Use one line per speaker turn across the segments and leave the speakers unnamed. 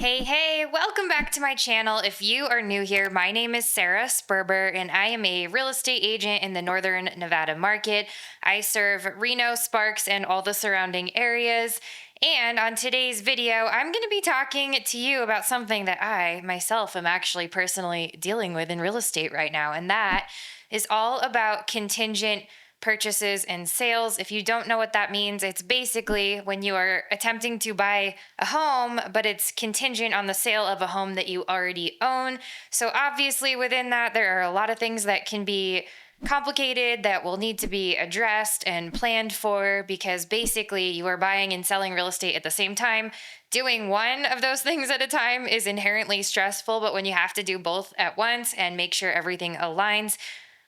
Hey, welcome back to my channel. If you are new here, my name is Sarah Sperber, and I am a real estate agent in the Northern Nevada market. I serve Reno, Sparks, and all the surrounding areas. And on today's video, I'm going to be talking to you about something that I myself am actually personally dealing with in real estate right now, and that is all about contingent purchases and sales. If you don't know what that means, it's basically when you are attempting to buy a home, but it's contingent on the sale of a home that you already own. So, obviously, within that, there are a lot of things that can be complicated that will need to be addressed and planned for because basically you are buying and selling real estate at the same time. Doing one of those things at a time is inherently stressful, but when you have to do both at once and make sure everything aligns,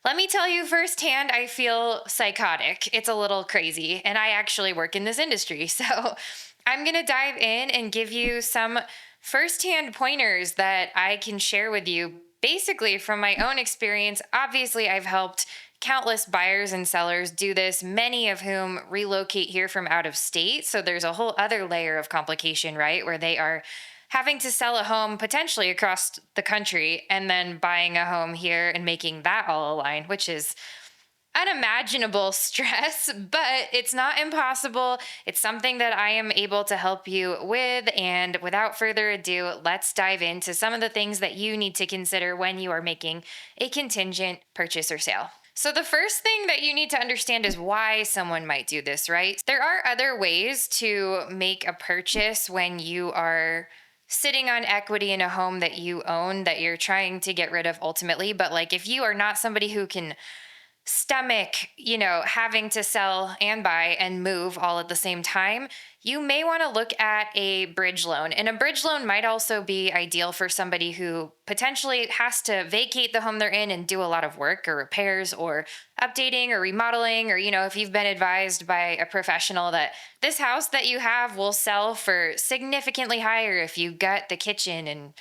let me tell you firsthand, I feel psychotic. It's a little crazy, and I actually work in this industry. So I'm going to dive in and give you some firsthand pointers that I can share with you. Basically, from my own experience, obviously, I've helped countless buyers and sellers do this, many of whom relocate here from out of state. So there's a whole other layer of complication, right? Where they are having to sell a home potentially across the country and then buying a home here and making that all align, which is unimaginable stress, but it's not impossible. It's something that I am able to help you with. And without further ado, let's dive into some of the things that you need to consider when you are making a contingent purchase or sale. So, the first thing that you need to understand is why someone might do this, right? There are other ways to make a purchase when you are sitting on equity in a home that you own that you're trying to get rid of ultimately. But like if you are not somebody who can stomach, having to sell and buy and move all at the same time, you may want to look at a bridge loan. And a bridge loan might also be ideal for somebody who potentially has to vacate the home they're in and do a lot of work or repairs or updating or remodeling, or, if you've been advised by a professional that this house that you have will sell for significantly higher if you gut the kitchen and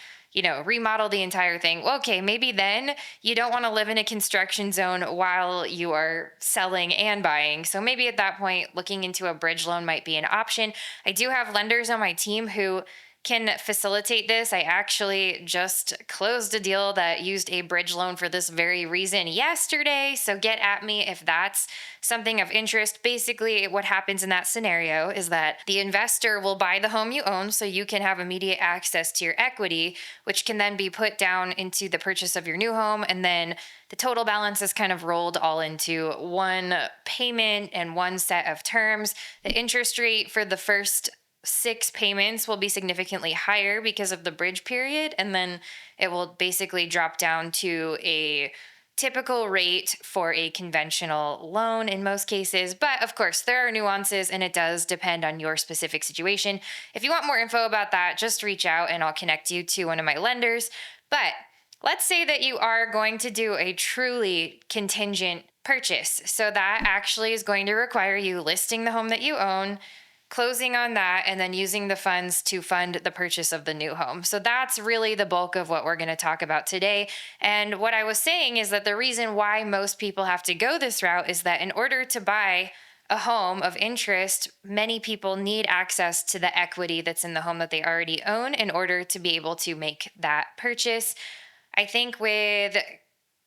remodel the entire thing. Well, okay, maybe then you don't want to live in a construction zone while you are selling and buying. So maybe at that point, looking into a bridge loan might be an option. I do have lenders on my team who can facilitate this. I actually just closed a deal that used a bridge loan for this very reason yesterday. So get at me if that's something of interest. Basically, what happens in that scenario is that the investor will buy the home you own so you can have immediate access to your equity, which can then be put down into the purchase of your new home. And then the total balance is kind of rolled all into one payment and one set of terms. The interest rate for the first 6 payments will be significantly higher because of the bridge period, and then it will basically drop down to a typical rate for a conventional loan in most cases. But of course, there are nuances and it does depend on your specific situation. If you want more info about that, just reach out and I'll connect you to one of my lenders. But let's say that you are going to do a truly contingent purchase. So that actually is going to require you listing the home that you own, closing on that, and then using the funds to fund the purchase of the new home. So that's really the bulk of what we're going to talk about today. And what I was saying is that the reason why most people have to go this route is that in order to buy a home of interest, many people need access to the equity that's in the home that they already own in order to be able to make that purchase. I think with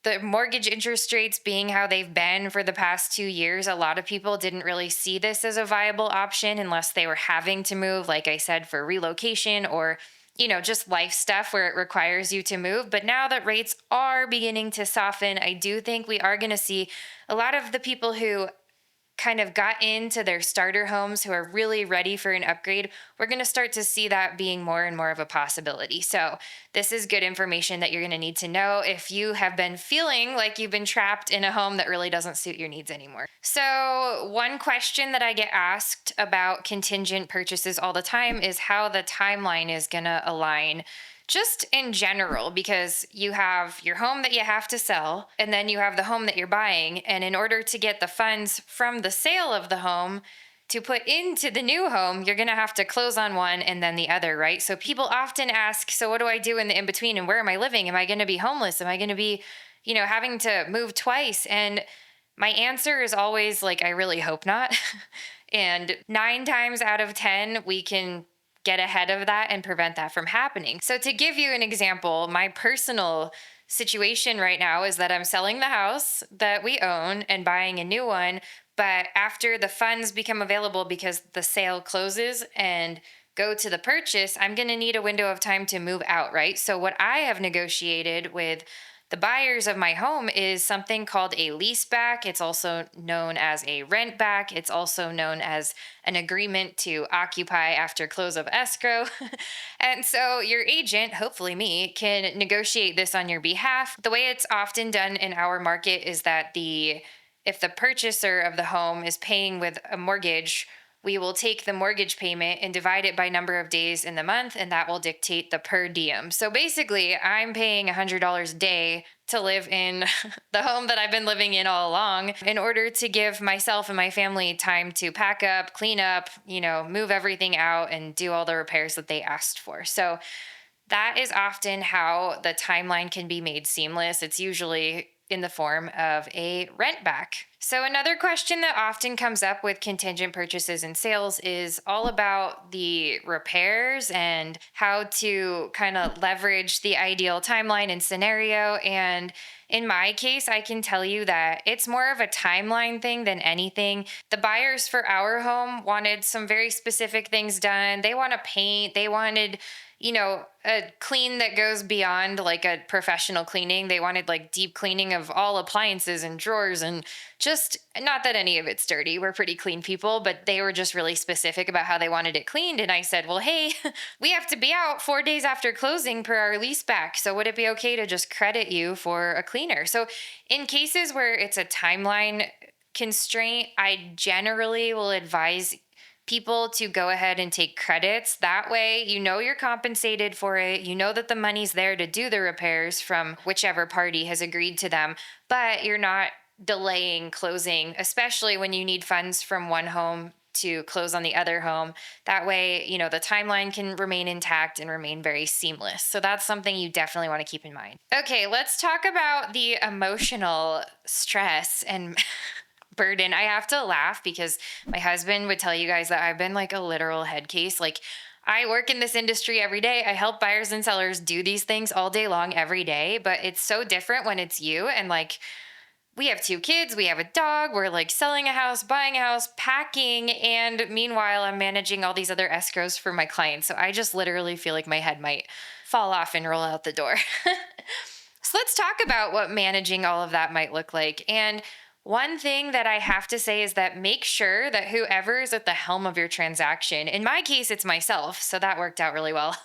the mortgage interest rates being how they've been for the past 2 years, a lot of people didn't really see this as a viable option unless they were having to move, like I said, for relocation or, just life stuff where it requires you to move. But now that rates are beginning to soften, I do think we are going to see a lot of the people who kind of got into their starter homes who are really ready for an upgrade, we're going to start to see that being more and more of a possibility. So this is good information that you're going to need to know if you have been feeling like you've been trapped in a home that really doesn't suit your needs anymore. So one question that I get asked about contingent purchases all the time is how the timeline is going to align just in general, because you have your home that you have to sell, and then you have the home that you're buying. And in order to get the funds from the sale of the home to put into the new home, you're going to have to close on one and then the other, right? So people often ask, so what do I do in the in-between and where am I living? Am I going to be homeless? Am I going to be, having to move twice? And my answer is always like, I really hope not. And 9 times out of 10, we can get ahead of that and prevent that from happening. So, to give you an example, my personal situation right now is that I'm selling the house that we own and buying a new one. But after the funds become available because the sale closes and go to the purchase, I'm going to need a window of time to move out, right? So, what I have negotiated with the buyers of my home is something called a lease back. It's also known as a rent back. It's also known as an agreement to occupy after close of escrow. And so your agent, hopefully me, can negotiate this on your behalf. The way it's often done in our market is that if the purchaser of the home is paying with a mortgage, we will take the mortgage payment and divide it by number of days in the month, and that will dictate the per diem. So basically, I'm paying $100 a day to live in the home that I've been living in all along in order to give myself and my family time to pack up, clean up, move everything out and do all the repairs that they asked for. So that is often how the timeline can be made seamless. It's usually in the form of a rent back. So, another question that often comes up with contingent purchases and sales is all about the repairs and how to kind of leverage the ideal timeline and scenario. And in my case, I can tell you that it's more of a timeline thing than anything. The buyers for our home wanted some very specific things done. They want to paint, they wanted a clean that goes beyond like a professional cleaning. They wanted like deep cleaning of all appliances and drawers, and just not that any of it's dirty. We're pretty clean people, but they were just really specific about how they wanted it cleaned. And I said, well, hey, we have to be out 4 days after closing per our lease back. So would it be okay to just credit you for a cleaner? So in cases where it's a timeline constraint, I generally will advise people to go ahead and take credits. That way, you're compensated for it. You know that the money's there to do the repairs from whichever party has agreed to them, but you're not delaying closing, especially when you need funds from one home to close on the other home. That way, the timeline can remain intact and remain very seamless. So that's something you definitely want to keep in mind. Okay, let's talk about the emotional stress and burden. I have to laugh because my husband would tell you guys that I've been like a literal head case. Like, I work in this industry every day. I help buyers and sellers do these things all day long, every day, but it's so different when it's you. And like, we have 2 kids, we have a dog, we're like selling a house, buying a house, packing, and meanwhile, I'm managing all these other escrows for my clients. So I just literally feel like my head might fall off and roll out the door. So let's talk about what managing all of that might look like. And one thing that I have to say is that make sure that whoever is at the helm of your transaction, in my case, it's myself, so that worked out really well.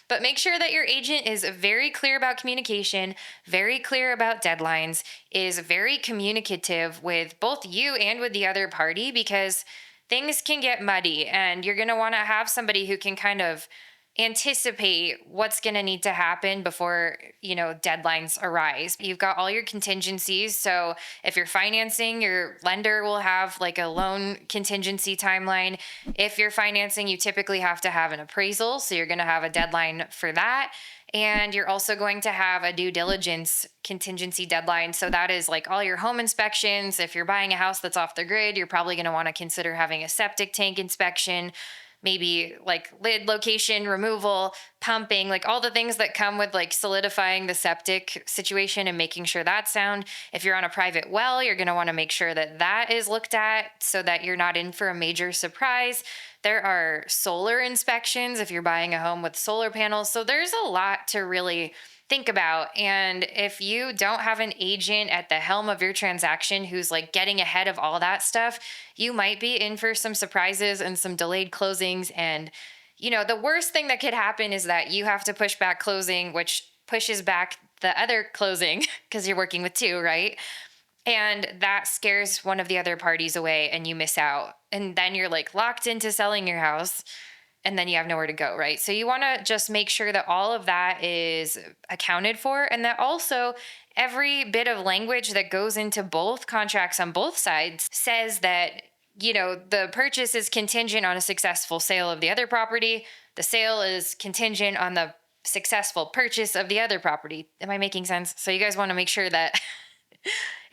But make sure that your agent is very clear about communication, very clear about deadlines, is very communicative with both you and with the other party, because things can get muddy and you're going to want to have somebody who can kind of anticipate what's going to need to happen before, deadlines arise. You've got all your contingencies. So if you're financing, your lender will have like a loan contingency timeline. If you're financing, you typically have to have an appraisal. So you're going to have a deadline for that. And you're also going to have a due diligence contingency deadline. So that is like all your home inspections. If you're buying a house that's off the grid, you're probably going to want to consider having a septic tank inspection, maybe like lid location removal, pumping, like all the things that come with like solidifying the septic situation and making sure that's sound. If you're on a private well, you're going to want to make sure that that is looked at so that you're not in for a major surprise. There are solar inspections if you're buying a home with solar panels. So there's a lot to really think about. And if you don't have an agent at the helm of your transaction who's like getting ahead of all that stuff, you might be in for some surprises and some delayed closings. And, the worst thing that could happen is that you have to push back closing, which pushes back the other closing because you're working with 2, right? And that scares one of the other parties away and you miss out. And then you're like locked into selling your house. And then you have nowhere to go, right? So you want to just make sure that all of that is accounted for, and that also every bit of language that goes into both contracts on both sides says that, the purchase is contingent on a successful sale of the other property. The sale is contingent on the successful purchase of the other property. Am I making sense? So you guys want to make sure that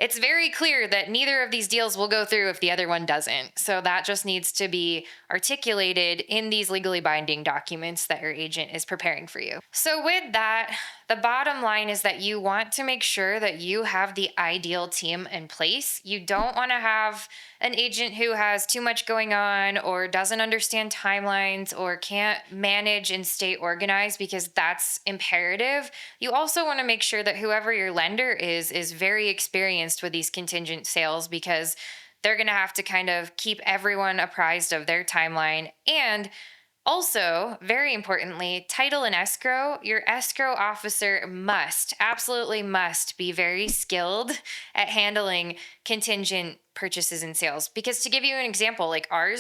it's very clear that neither of these deals will go through if the other one doesn't. So that just needs to be articulated in these legally binding documents that your agent is preparing for you. So, with that, the bottom line is that you want to make sure that you have the ideal team in place. You don't want to have an agent who has too much going on or doesn't understand timelines or can't manage and stay organized, because that's imperative. You also want to make sure that whoever your lender is very experienced with these contingent sales, because they're going to have to kind of keep everyone apprised of their timeline. And also, very importantly, title and escrow. Your escrow officer must, absolutely must, be very skilled at handling contingent purchases and sales. Because to give you an example, like our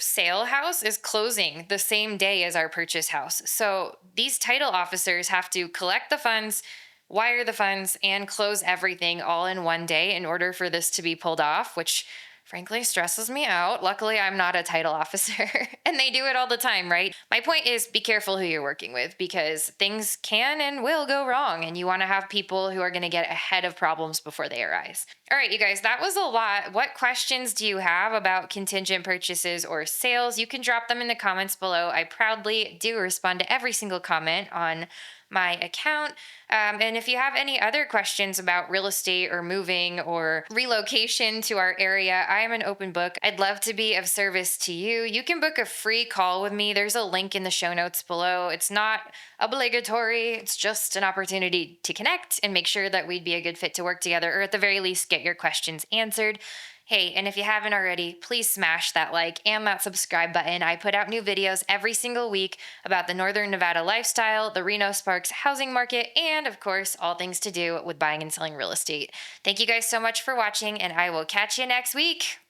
sale house is closing the same day as our purchase house. So these title officers have to collect the funds, wire the funds, and close everything all in one day in order for this to be pulled off, which frankly stresses me out. Luckily, I'm not a title officer and they do it all the time, right? My point is, be careful who you're working with, because things can and will go wrong, and you want to have people who are going to get ahead of problems before they arise. All right, you guys, that was a lot. What questions do you have about contingent purchases or sales? You can drop them in the comments below. I proudly do respond to every single comment on my account. And if you have any other questions about real estate or moving or relocation to our area, I am an open book. I'd love to be of service to you. You can book a free call with me. There's a link in the show notes below. It's not obligatory. It's just an opportunity to connect and make sure that we'd be a good fit to work together, or at the very least, get your questions answered. Hey, and if you haven't already, please smash that like and that subscribe button. I put out new videos every single week about the Northern Nevada lifestyle, the Reno Sparks housing market, and of course, all things to do with buying and selling real estate. Thank you guys so much for watching, and I will catch you next week.